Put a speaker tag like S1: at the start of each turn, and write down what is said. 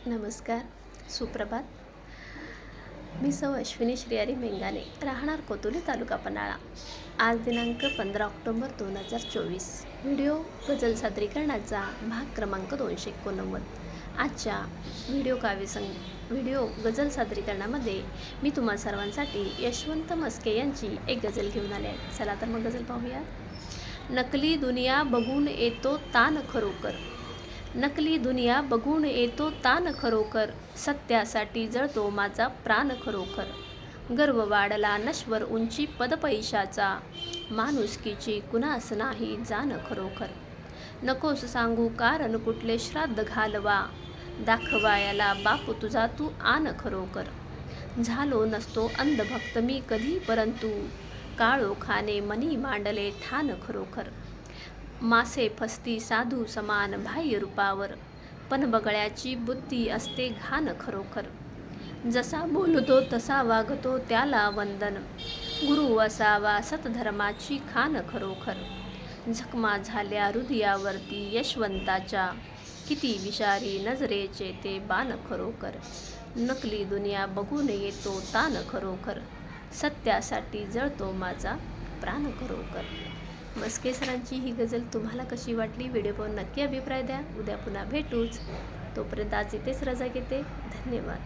S1: नमस्कार, सुप्रभात. मी सौ अश्विनी श्रीहरी मेंगाने, राहणार कोतुली, तालुका पन्हाळा. आज दिनांक 15 ऑक्टोबर 2024. व्हिडिओ गझल सादरीकरणाचा भाग क्रमांक 289. आजच्या व्हिडिओ गझल सादरीकरणामध्ये मी तुम्हा सर्वांसाठी यशवंत मस्के यांची एक गझल घेऊन आले आहे. चला तर मग गझल पाहूया. नकली दुनिया बघून येतो ताण खरोखर, नकली दुनिया बघून येतो ताण खरोखर, सत्यासाठी जळतो माझा प्राण खरोखर. गर्व वाढला नश्वर उंची पदपैशाचा, माणुसकीची कुणास नाही जाण खरोखर. नकोस सांगू कारण कुठले श्राद्ध घालवा, दाखवायला बापू तुझा तू आण खरोखर. झालो नसतो अंधभक्त मी कधी, परंतु काळोखाने मनी मांडले ठाण खरोखर. मासे फसती साधू समान बाह्य रूपावर, पण बगळ्याची बुद्धी असते घाण खरोखर. जसा बोलतो तसा वागतो त्याला वंदन, गुरु असावा सतधर्माची खान खरोखर. जखमा झाल्या हृदयावरती यशवंताच्या, किती विषारी नजरेचे ते बाण खरोखर. नकली दुनिया बघून येतो ताण खरोखर, सत्यासाठी जळतो माझा प्राण खरोखर. मस्के सरांची ही गझल तुम्हाला कशी वाटली? व्हिडिओ पाहून नक्की अभिप्राय द्या. उद्या पुन्हा भेटूच. तोपर्यंत आज इथेच रजा घेते. धन्यवाद.